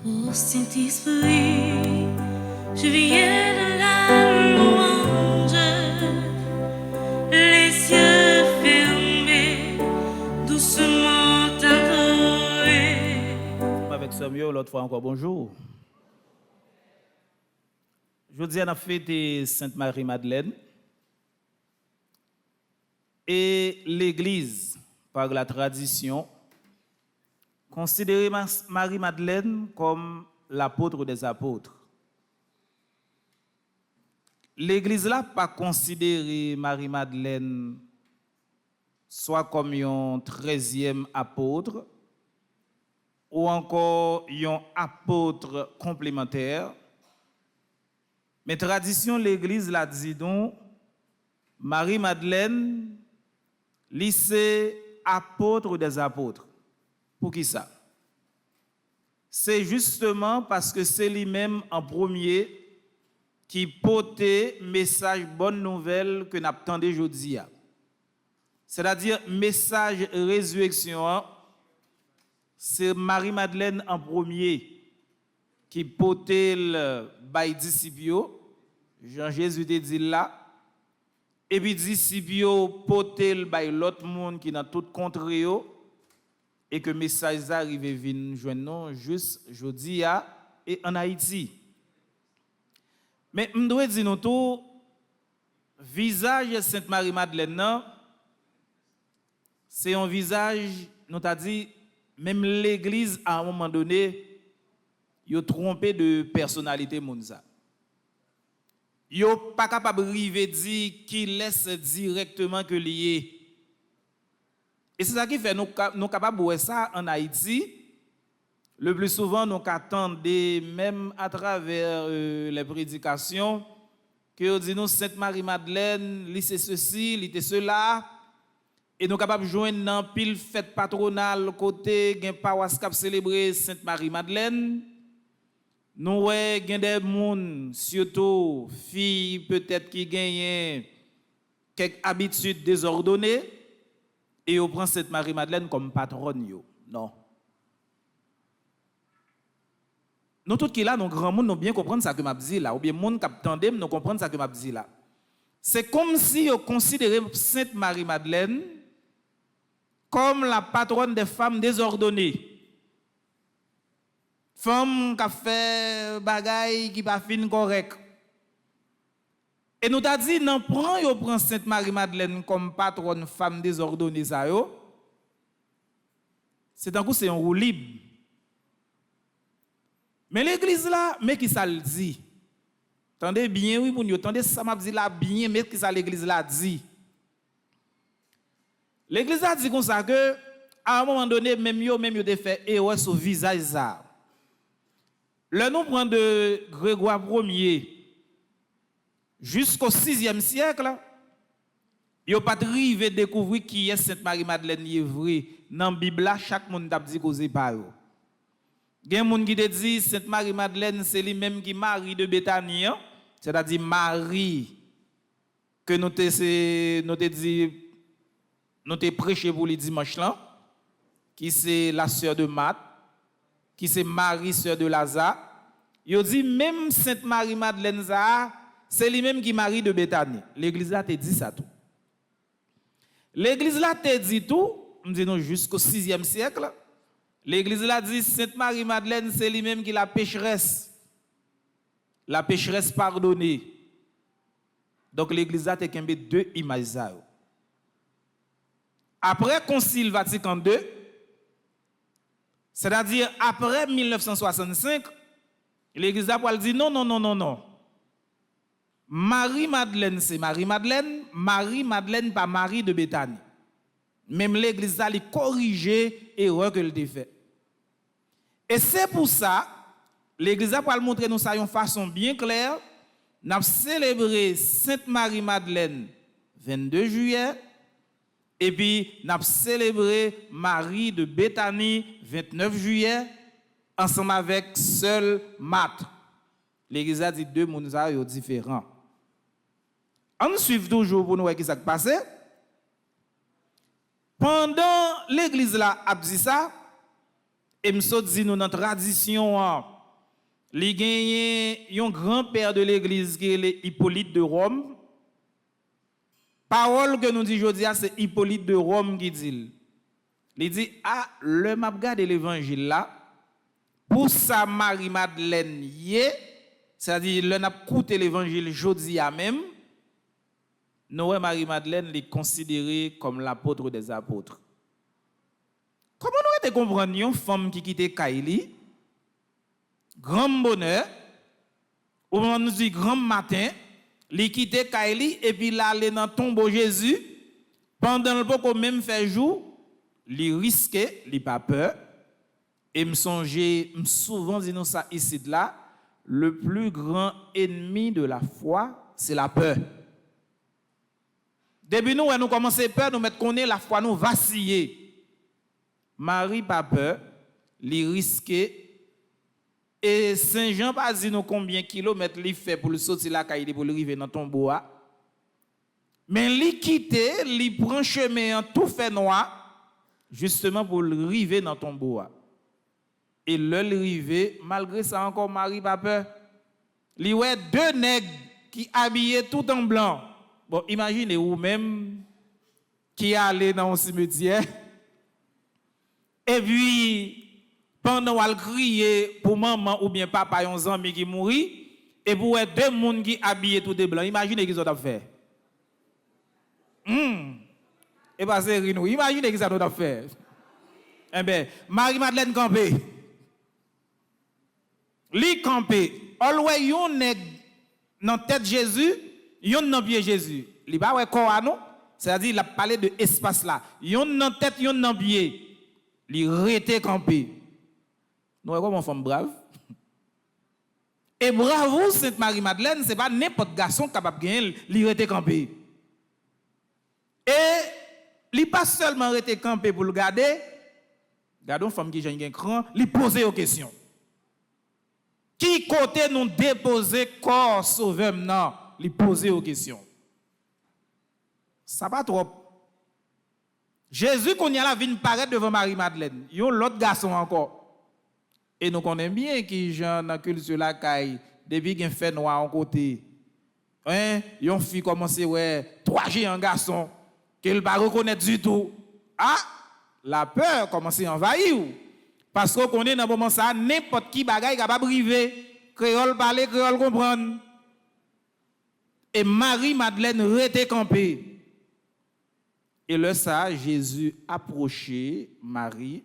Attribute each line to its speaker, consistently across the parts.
Speaker 1: Ô Saint-Esprit, je viens de la louange, les yeux fermés, doucement adorés.
Speaker 2: Avec Samuel, l'autre fois encore, bonjour. Je dis, on a fêté Sainte Marie-Madeleine. Et l'Église, par la tradition, considérait Marie-Madeleine comme l'apôtre des apôtres. L'Église là pas considéré Marie-Madeleine soit comme un 13e apôtre ou encore un apôtre complémentaire. Mais tradition l'Église l'a dit donc Marie-Madeleine lycée apôtre des apôtres. Pour qui ça? C'est justement parce que c'est lui-même en premier qui portait message bonne nouvelle que nous attendons aujourd'hui. C'est-à-dire message résurrection, c'est Marie-Madeleine en premier qui portait le bail disciples, Jean-Jésus te dit là, et puis disciples portait le bail l'autre monde qui dans toute contrée et que message arrive vinn joindre juste jodi et en Haïti. Mais je dois dire nous tout visage de Sainte Marie-Madeleine c'est un visage nous t'a dit même l'église à un moment donné yo trompé de personnalité monza. Yo pas capable river dire qui laisse directement que lié. Et c'est ça qui fait nous capables de voir ça en Haïti. Le plus souvent, nous attendons, même à travers les prédications, que nous disons Sainte Marie-Madeleine, lui c'est ceci, lui c'est cela. Et nous sommes capables de joindre dans pile fête patronale côté, gen paroisse cap célébrer Sainte Marie-Madeleine. Nous avons des gens, surtout filles peut-être qui gagnent quelques habitudes désordonnées. Et on prend cette Marie-Madeleine comme patronne. Non. Nous tous qui là, nous grands monde, nous bien comprendre ça que m'a dit là, ou bien monde qui attendent, nous comprendre ça que m'a dit là. C'est comme si on considérait Sainte Marie-Madeleine comme la patronne des femmes désordonnées. Femme qui a fait bagaille qui pas fin correct. Et nous t'a dit non prend Sainte Marie-Madeleine comme patronne femme désordonnée ça yo. C'est un coup c'est un roue libre. Mais l'église là, mais qui ça le dit? Attendez bien oui pour nous, attendez ça m'a dit là bien mais qui ça l'église là dit? L'église a dit comme ça que à un moment donné même yo te fait erreur sur visage ça. Le nom prend de Grégoire Ier jusqu'au 6e siècle, il n'y a pas de découvrir qui est Sainte Marie-Madeleine est vrai. Dans la Bible, chaque monde a dit que c'est pas eux. Il y a des gens qui te disent Sainte Marie-Madeleine, c'est lui-même qui Marie de Béthanie, c'est-à-dire Marie que nous te prêché pour le dimanche là, qui c'est la sœur de Marthe, qui c'est Marie, sœur de Lazare. Il dit même Sainte Marie-Madeleine c'est lui-même qui Marie de Béthanie. L'église là te dit ça tout. L'église là te dit tout, nous disons jusqu'au 6e siècle. L'église là dit Sainte Marie-Madeleine, c'est lui-même qui la pécheresse pardonnée. Donc l'église là te kembe deux images. Après Concile Vatican II, c'est-à-dire après 1965, l'église là dit non. Marie-Madeleine, c'est Marie-Madeleine. Marie-Madeleine, pas Marie de Béthanie. Même l'église a corrigé l'erreur qu'elle a fait. Et c'est pour ça, l'église a montrer nous ça d'une façon bien claire. Nous avons célébré Sainte Marie-Madeleine 22 juillet. Et puis, nous avons célébré Marie de Béthanie 29 juillet. Ensemble avec seul Marthe. L'église a dit deux mondes différents. On suit toujours pour nous voir qui s'est passé. Pendant l'église là a dit ça, Et me dit nous dans tradition li gagné un grand-père de l'église qui est Hippolyte de Rome. Parole que nous dit aujourd'hui c'est Hippolyte de Rome qui dit. Il dit ah le m'a regarder l'évangile là pour ça Marie-Madeleine c'est-à-dire le n'a écouté l'évangile aujourd'hui à même Noé Marie-Madeleine est considérée comme l'apôtre des apôtres. Comment nous te comprendre une femme qui quitte Kaili grand bonheur ou on nous dit grand matin, li quitte Kaili et puis là aller dans tombeau Jésus pendant le peu même fait jour, li risqué, li pas peur et me songer souvent disons ça ici de là, le plus grand ennemi de la foi, c'est la peur. Depuis nous commençons peur, nous mettre connaît la foi nous vaciller. Marie pas peur, li risqué et Saint Jean pas dit nous combien kilomètres li fait pour le sortir la caille pour arriver dans ton bois. Mais li quitter, li prend chemin en tout fait noir justement pour arriver dans ton bois. Et le arrivé malgré ça encore Marie pas peur. Li ouais deux nègres qui habillés tout en blanc. Bon, imaginez vous même qui allait dans un cimetière et puis pendant qu'elle criait pour maman ou bien papa yon ami qui mourit et pour deux personnes qui habillés tout de blanc. Imaginez qu'ils ont fait. Et pas c'est rinou. Imaginez qu'ils ont fait. Eh bien, Marie-Madeleine campé. Li campé. Always yon nèg dans tête Jésus, yon dans pied Jésus. Li ba ouais corps non, c'est-à-dire il a parlé de espace là. Yon dans tête, yon dans pied. Li rete campé. Nous sommes une femme brave. Et bravo, Sainte Marie-Madeleine, ce n'est pas n'importe garçon capable de gagner, li rete campé. Et li pas seulement rete campé pour le garder, gardons une femme qui a un cran, li poser aux questions. Qui côté nous déposer corps sauveur non, li poser aux questions. Ça va trop. Jésus, qu'on y a la vie, paraît devant Marie-Madeleine. Il y a l'autre garçon encore. Et nous connaissons bien qui Jean dans culture la caille, depuis qu'il fait noir en côté. Hein, yon fille commence ouais, 3G un garçon qu'elle pas reconnaître du tout. Ah, la peur commence à envahir. Parce qu'on est dans moment ça n'importe qui bagaille capable briver, créole parler, créole comprendre. Et Marie-Madeleine rete campée. Et le ça, Jésus approché Marie,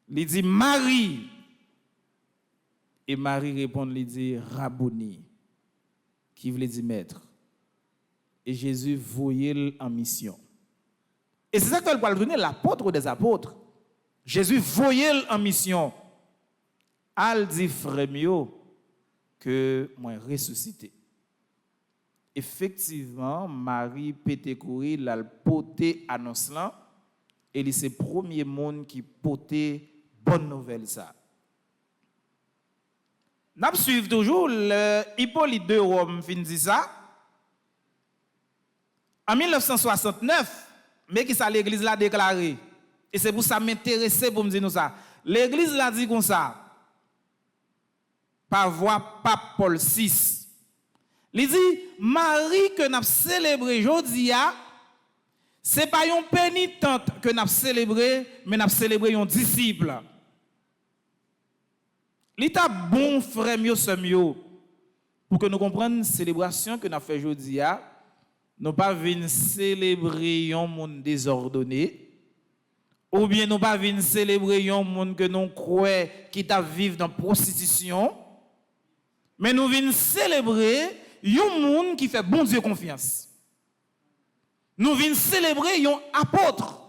Speaker 2: lui dit Marie. Et Marie répond, lui dit Rabouni, qui voulait dire maître. Et Jésus voyait en mission. Et c'est ça qu'elle va donner l'apôtre des apôtres. Jésus voyait en mission. Elle dit frère que moi ressuscité. Effectivement, Marie pété courir, la poté annonce là, et c'est le premier monde qui poté bonne nouvelle ça. Nous suivons toujours le Hippolyte de Rome fin dit ça. En 1969, mais qui ça l'église l'a déclaré. Et c'est pour ça m'intéresser pour me dire nous ça. L'église l'a dit comme ça. Par voix pape Paul VI. Il dit, Marie que nous célébré aujourd'hui, ce n'est pas une pénitente que nous célébré, mais nous célébré un disciple. Il est bon, frère, pour que nous comprenions la célébration que nous avons fait aujourd'hui, nous pas venir célébrer un monde désordonné, ou bien nous pas venir célébrer un monde que nous croyons qui vivre dans la prostitution, mais nous venons célébrer un monde qui fait bon Dieu confiance. Nous venons célébrer un apôtre.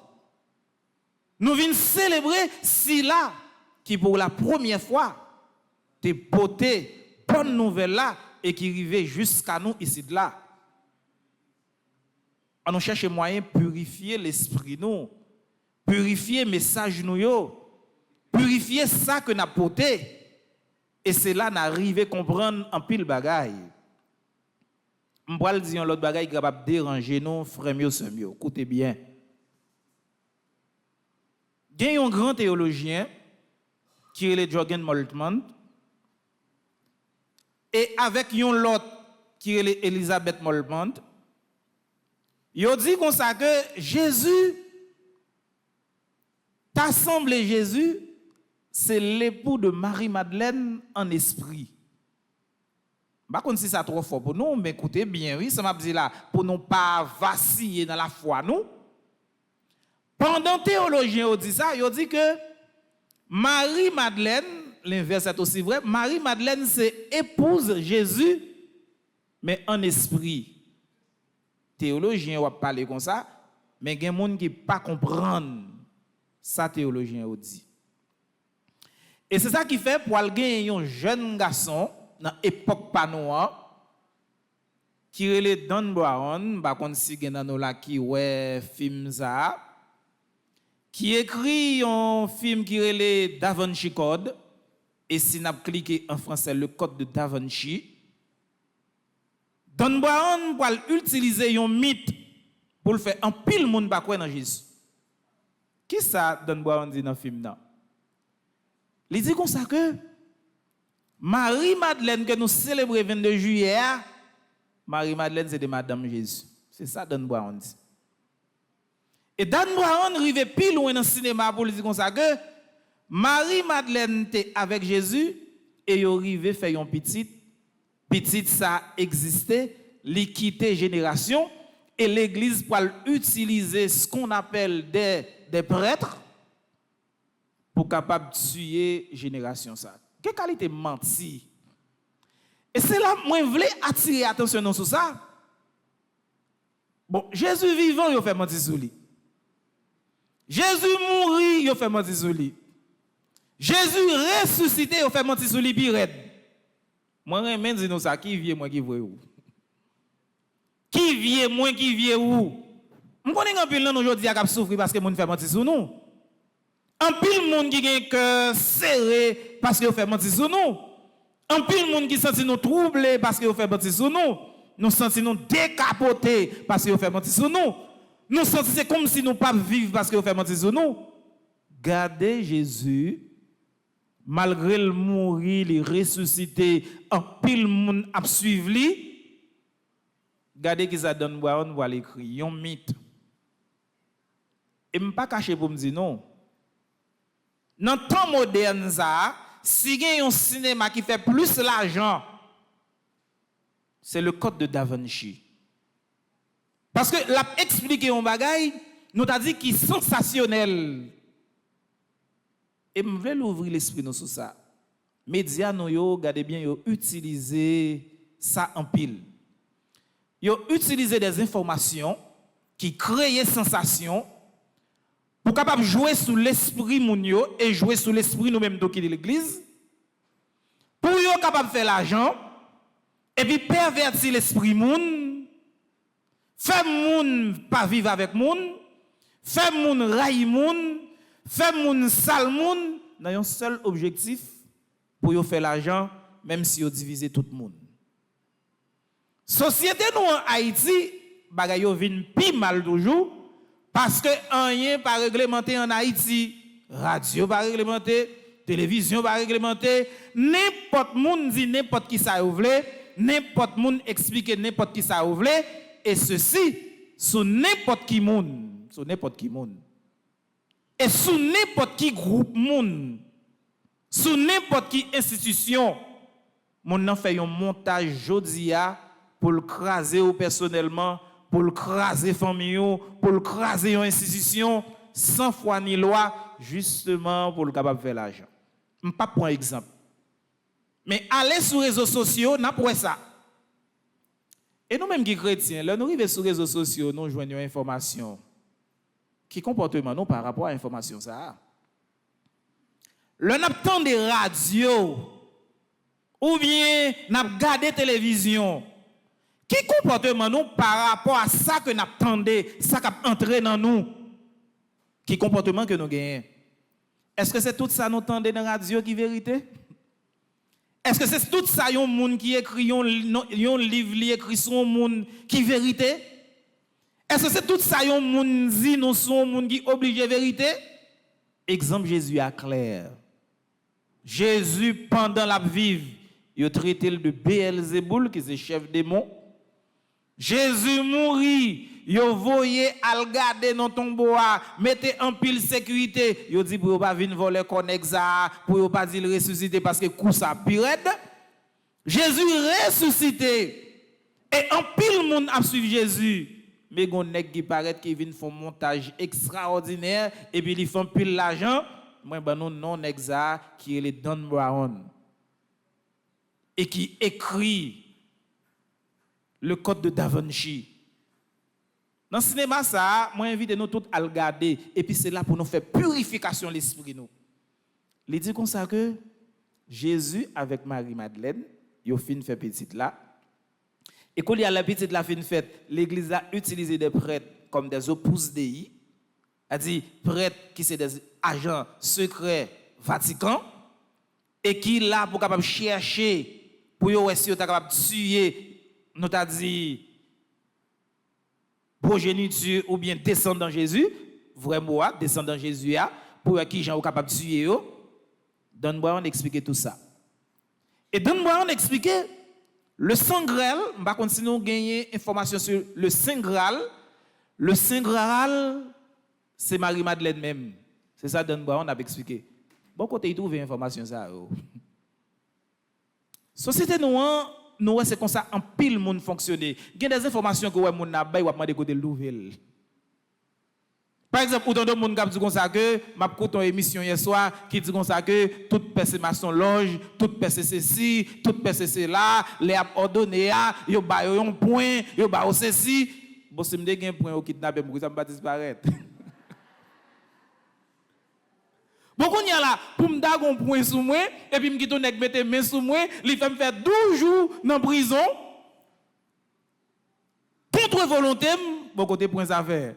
Speaker 2: Nous venons célébrer Sila qui pour la première fois te porté bonne nouvelle là et qui arrivait jusqu'à nous ici de là. On cherche moyen de purifier l'esprit nous, purifier le message nous, purifier ça que nous avons porté. Et c'est là qu'on arrive à comprendre un pile bagaille. Je vais dire l'autre bagaille qui est capable de déranger nous, frère mieux, c'est mieux. Écoutez bien. Il y a un grand théologien qui est le Jorgen Moltmann et avec yon l'autre qui est Elisabeth Moltmann. Yo dit comme ça que Jésus t'assemble Jésus, c'est l'époux de Marie-Madeleine en esprit. Je ne sais pas si c'est trop fort pour nous, mais écoutez bien, oui, ça m'a dit là, pour ne pas vaciller dans la foi, nous. Pendant théologiens ont dit ça, ils ont dit que Marie-Madeleine, l'inverse est aussi vrai, Marie-Madeleine c'est épouse Jésus, mais en esprit. Théologiens ont parlé comme ça, mais il y a des gens qui ne pas comprendre ça, théologiens ont dit. Et c'est ça qui fait pour gagner un jeune garçon dans l'époque panoa qui est Dan Brown, par contre si dans là qui ouais film ça qui écrit un film qui est Da Vinci Code et si n'a cliqué en français le code de Da Vinci. Dan Brown va utiliser un mythe pour le faire en pile monde pas croire dans Jésus. Qui ça Dan Brown dit dans le film là? Il dit comme ça que Marie-Madeleine que nous célébrons le 22 juillet, Marie-Madeleine c'est de Madame Jésus. C'est ça Dan Brown dit. Et Dan Brown arrive plus loin dans le cinéma pour dire comme ça que Marie-Madeleine était avec Jésus et il arrive faire un petit ça existait, l'équité génération et l'église pour utiliser ce qu'on appelle des prêtres pour capable tuer génération ça. Quelle qualité menti. Et c'est là moi je voulais attirer attention sur ça. Bon, Jésus vivant, il fait mentir sur lui. Jésus mourir, il fait mentir sur lui. Jésus ressuscité, il fait mentir sur lui puis raide. Moi même dis nous ça qui vient moi qui voit où. Qui vient moi qui vient où. On connaît un pile aujourd'hui qui souffrir parce que monde fait mentir sur nous. Un pile monde qui a un cœur serré parce qu'il fait mentir sur nous. Un pile monde qui sent nous troublés parce qu'il fait mentir sur nous. Nous sentons nous décapotés parce qu'il fait mentir sur nous. Nous sentons c'est comme si nous pas vivre parce qu'il fait mentir sur nous. Gardez Jésus malgré le mourir, il ressuscité, un pile monde a suivre lui. Gardez qui ça donne boire on va l'écrire un mythe. Et me pas cacher pour me dire non. Dans le temps moderne, si il y a un cinéma qui fait plus l'argent, c'est le code de Da Vinci. Parce que l'a expliqué un bagage, nous t'a dit qu'il est sensationnel. Et je veux ouvrir l'esprit nous sur ça. Médias nous regardez bien, yo utiliser ça en pile. Yo utiliser des informations qui créent sensation pour capable jouer sous l'esprit moun yo et jouer sous l'esprit nous-mêmes qui de l'église pour yo capable faire l'argent et puis pervertir l'esprit moun faire moun pas vivre avec moun faire moun railler moun faire moun sale moun dans un seul objectif pour yo faire l'argent même si yo diviser tout le monde. Société nous en Haïti bagay yo vinn pi mal toujours. Parce que rien pas réglementé en Haïti, radio pas réglementé, télévision pas réglementé, n'importe monde dit n'importe qui ça ouvre, n'importe monde explique n'importe qui ça ouvre et ceci sous n'importe qui monde, sous n'importe qui monde. Et sous n'importe qui groupe monde, sous n'importe qui institution, mon nan fait un montage jodia pour le craser personnellement. Pour le craser famille, pour le craser une institution, sans foi ni loi, justement pour le capable de faire l'argent. Je ne vais pas prendre un exemple. Mais aller sur les réseaux sociaux, n'a pas ça. Et nous-mêmes qui chrétiens, là, nous arrivons sur les réseaux sociaux, nous joignons une information. Qui comportement nous par rapport à l'information ça? Le n'abtend des radios, ou bien n'a regardé télévision. Qui comportement nous par rapport à ça que nous attendons, ça qui a entré dans nous? Qui comportement que nous gagnons? Est-ce que c'est tout ça nous entendons dans la radio qui est vérité? Est-ce que c'est tout ça un monde qui écrit un livre qui écrit sur un monde qui est vérité? Est-ce que c'est tout ça un monde dit nous sommes un monde qui est obligé vérité? Exemple Jésus est clair. Jésus, pendant la vive, il a traité de Béelzéboul, qui est chef démon. Jésus mourit, il a voyé à le garder dans ton bois, mettez en pile sécurité. Il a dit pour ne pas venir voler connexa, pour ne pas dire ressusciter parce que coup ça pirate. Jésus ressuscité. Et en pile monde a suivi Jésus. Mais gon nèg qui paraît qui vient faire un montage extraordinaire et puis ils font pile l'argent. Moi ben non nèg ça qui est le Dan Brown et qui écrit le code de Da Vinci. Dans le cinéma ça, moi invite nous tous à le regarder et puis c'est là pour nous faire purification de l'esprit nous. Il dit comme ça que Jésus avec Marie-Madeleine, il fin fait petite là. Et quand il y a la petite la fin fête, l'église a utilisé des prêtres comme des opus dei, a dit prêtres qui sont des agents secrets Vatican et qui là pour capable chercher pour yo si yo capable tuer nous t'a dit progéniture ou bien descendant Jésus, vraiment descendant Jésus pour qui gens capable tuer yo. Dan Brown expliquer tout ça. Et Dan Brown expliquer le Saint Graal, on va continuer à gagner information sur le Saint Graal. Le Saint Graal, c'est Marie-Madeleine même. C'est ça Dan Brown a expliqué. Bon côté il trouve information ça. Société nous c'est comme ça en pile monde fonctionner. Il y a des informations que moun n'a bay ou demander côté nouvelle. Par exemple, autant de monde qui dit comme ça que m'a écouté une émission hier soir qui dit comme ça que toute personne maçon loge, toute personne ceci, toute personne cela, les a ordonné yo ba yo un point, yo ba ceci, bon si me de un point au kidnapper pour ça me pas disparaître. Bon qu'on y a là pour me dar un point sous moi et puis me quitte nèg mettre main sous moi, il fait me faire 12 jours dans prison. Contre volonté, bon côté point ça faire.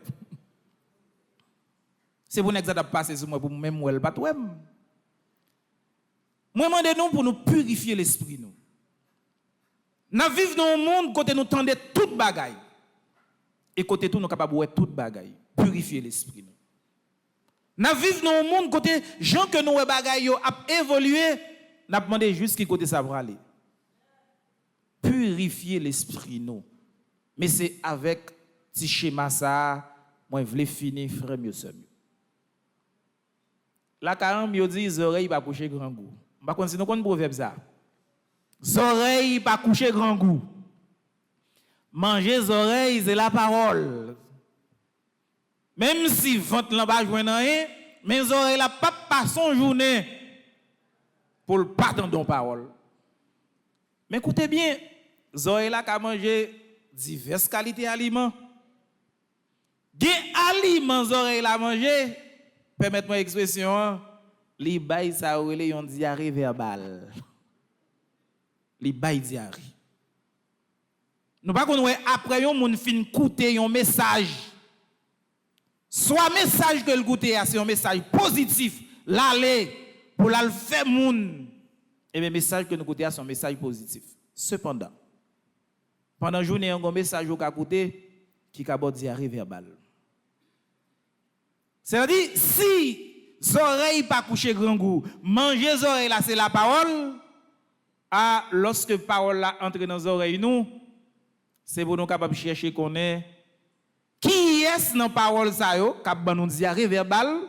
Speaker 2: C'est pour que ça passer sur moi pour même moi pas toi. Moi demande nous pour nous purifier l'esprit nous. Nous vivons dans un monde côté nous tendez toute bagaille. Et côté tout nous capable de toute bagaille, purifier l'esprit nous. Nous vivons dans un monde côté gens que nous bagaille yo a évolué, n'a demandé juste qui côté ça va aller. Purifier l'esprit nous. Mais c'est avec petit schéma ça, moi je voulais finir frère mieux seul. La carême, il dit, les oreilles pas coucher grand goût. On va continuer avec le proverbe ça. Les oreilles pas coucher grand goût. Manger les oreilles, c'est la parole. Même si ventre là pas joindre rien, mais les oreilles là pas passer son journée pour le pas dans parole. Mais écoutez bien, les oreilles là qu'a manger diverses qualités d'aliments. Des aliments les oreilles là manger. Permettez-moi l'expression, les bails ça relé yon diarrhée verbale. Les bails diarrhée. Nous pas qu'on après yon moun fin écouter yon message. Soit message que le goûter c'est un message positif, l'aller pour la faire moun. Et le message que nous goûter c'est un message positif. Cependant, pendant la journée un message au ka goûter qui ka bot diarrhée verbale. C'est-à-dire, si les oreilles pas coucher grand goût, manger les oreilles là, c'est la parole. Lorsque la parole là entre dans les oreilles, nous, c'est pour nous capables de chercher qu'on est. Qui est dans la parole ça yo, qui a nous diarrhée verbale,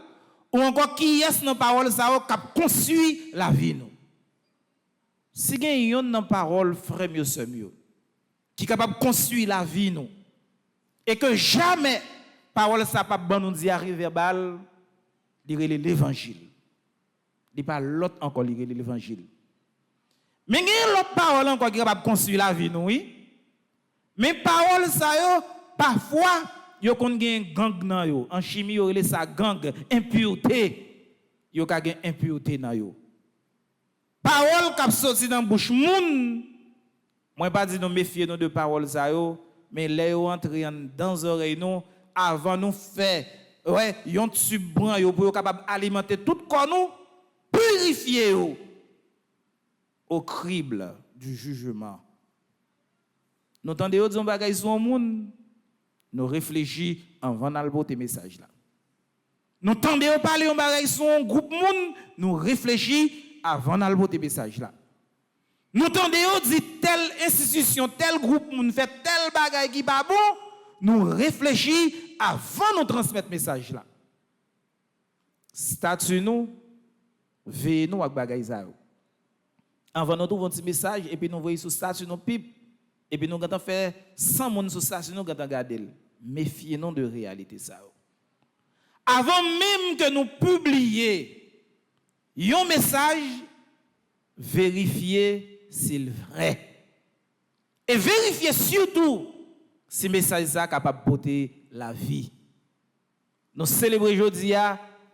Speaker 2: ou encore qui est dans la parole ça yo, qui a construit la vie nous. Si il y a une dans la parole, frère mieux, qui est capable de construire la vie nous, et que jamais parole ça pas bon nous diarrhée verbale, lire l'évangile. Il pas l'autre encore lire l'évangile. Mais il y a l'autre parole encore qui est capable de construire la vie nous, oui. Mais parole ça yo parfois yo kon gen gang nan yo. En chimie yo relé ça gang, impureté. Yo ka gen impureté nan yo. Parole qui sorti dans bouche moun. Moi pas dire nous méfier nous de parole ça yo, mais les yo entre dans oreille nous avant nous faire yon tube blanc yo pour capable alimenter tout corps nous, purifier yo au crible du jugement. Nous entendez yo dire bagay sur un monde, nous réfléchis avant d'alboter message là. Nous entendez yo parler un bagay sur un groupe monde, nous réfléchis avant d'aller porter message là. Nous tendons dit telle institution, tel groupe, nous fait tel bagage qui pas bon, nous réfléchissons avant de transmettre message là. Statut nous, veillez nous avec bagage ça. Avant nous trouver un petit message et puis nous voyons sur statut nous pipe et puis nous quand faire 100 monde sur statut nous quand regarder. Méfiez-nous de réalité ça. Avant même que nous publions un message, vérifiez s'il est vrai. Et vérifiez surtout si le message est capable de porter la vie. Nous célébrons aujourd'hui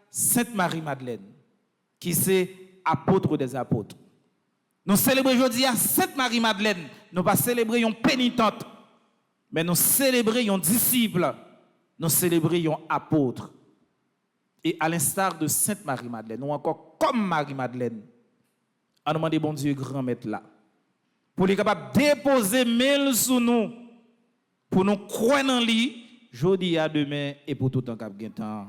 Speaker 2: Sainte Marie-Madeleine, qui est apôtre des apôtres. Nous célébrons aujourd'hui Sainte Marie-Madeleine. Nous pas célébrer une pénitente, mais nous célébrons un disciple. Nous célébrons un apôtre. Et à l'instar de Sainte Marie-Madeleine, ou encore comme Marie-Madeleine, on demande bon Dieu grand maître là, pour les capables de déposer mail sur nous, pour nous croire en lui, jeudi à demain et pour tout un cap temps.